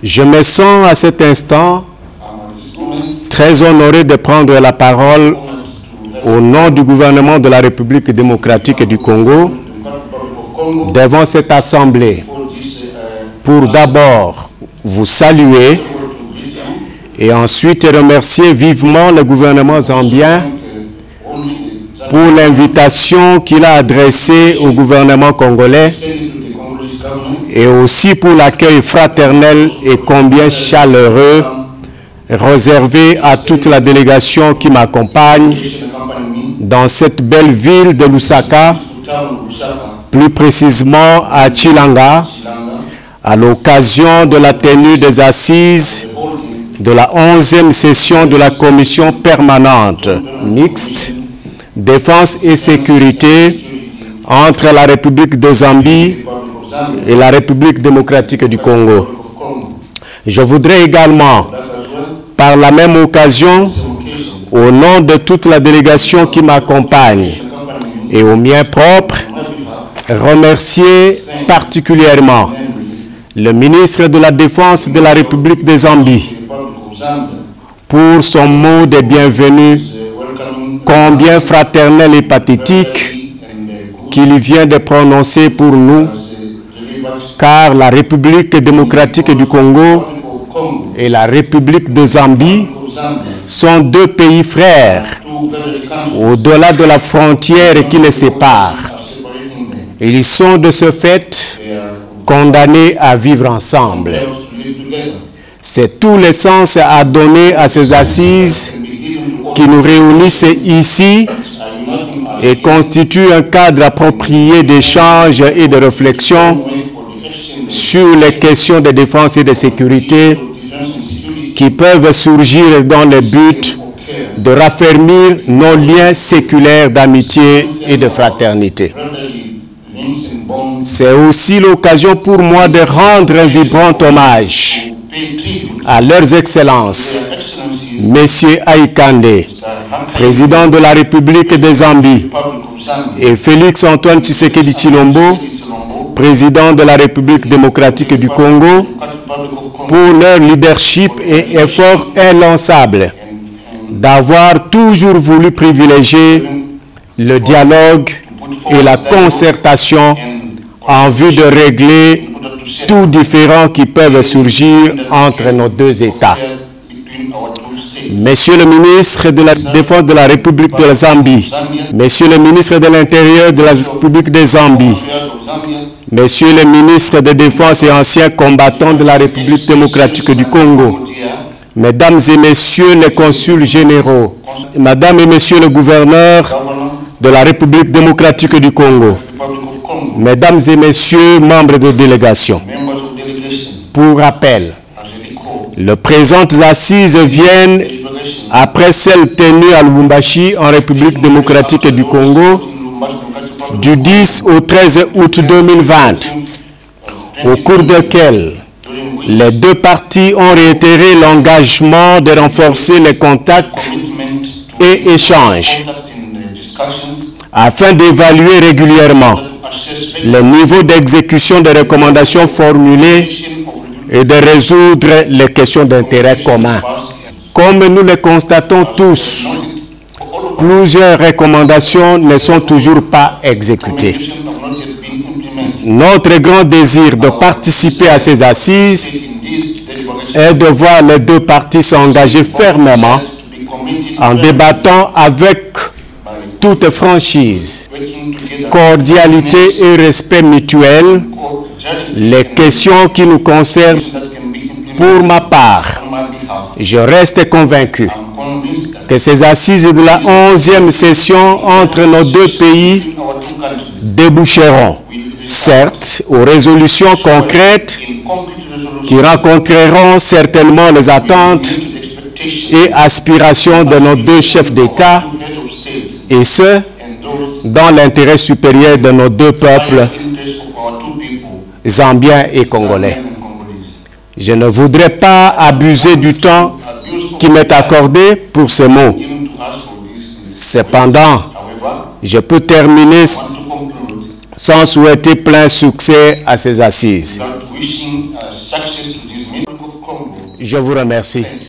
Je me sens à cet instant très honoré de prendre la parole au nom du gouvernement de la République démocratique du Congo devant cette assemblée pour d'abord vous saluer et ensuite remercier vivement le gouvernement zambien pour l'invitation qu'il a adressée au gouvernement congolais et aussi pour l'accueil fraternel et combien chaleureux réservé à toute la délégation qui m'accompagne dans cette belle ville de Lusaka, plus précisément à Chilanga, à l'occasion de la tenue des assises de la 11e session de la commission permanente mixte défense et sécurité entre la République de Zambie et la République démocratique du Congo. Je voudrais également, par la même occasion, au nom de toute la délégation qui m'accompagne et au mien propre, remercier particulièrement le ministre de la Défense de la République de Zambie pour son mot de bienvenue combien fraternel et pathétique qu'il vient de prononcer pour nous, car la République démocratique du Congo et la République de Zambie sont deux pays frères, au-delà de la frontière qui les sépare. Ils sont de ce fait condamnés à vivre ensemble. C'est tout le sens à donner à ces assises qui nous réunissent ici et constituent un cadre approprié d'échange et de réflexion sur les questions de défense et de sécurité qui peuvent surgir dans le but de raffermir nos liens séculaires d'amitié et de fraternité. C'est aussi l'occasion pour moi de rendre un vibrant hommage à leurs excellences, Messieurs Haïkandé, président de la République de Zambie, et Félix Antoine Tshisekedi Tshilombo, président de la République démocratique du Congo, pour leur leadership et effort inlassable d'avoir toujours voulu privilégier le dialogue et la concertation en vue de régler tous différends qui peuvent surgir entre nos deux États. Monsieur le ministre de la Défense de la République de Zambie, Monsieur le ministre de l'Intérieur de la République de Zambie, Monsieur le ministre de Défense et anciens combattants de la République démocratique du Congo, Mesdames et Messieurs les consuls généraux, Madame et Messieurs le gouverneur de la République démocratique du Congo, Mesdames et Messieurs membres de délégation, pour rappel, les présentes assises viennent après celles tenues à Lubumbashi en République démocratique du Congo du 10 au 13 août 2020, au cours desquelles les deux parties ont réitéré l'engagement de renforcer les contacts et échanges afin d'évaluer régulièrement le niveau d'exécution des recommandations formulées et de résoudre les questions d'intérêt commun. Comme nous le constatons tous, plusieurs recommandations ne sont toujours pas exécutées. Notre grand désir de participer à ces assises est de voir les deux parties s'engager fermement en débattant avec toute franchise, cordialité et respect mutuel les questions qui nous concernent. Pour ma part, je reste convaincu que ces assises de la 11e session entre nos deux pays déboucheront, certes, aux résolutions concrètes qui rencontreront certainement les attentes et aspirations de nos deux chefs d'État, et ce, dans l'intérêt supérieur de nos deux peuples, zambiens et congolais. Je ne voudrais pas abuser du temps qui m'est accordé pour ces mots. Cependant, je peux terminer sans souhaiter plein succès à ces assises. Je vous remercie.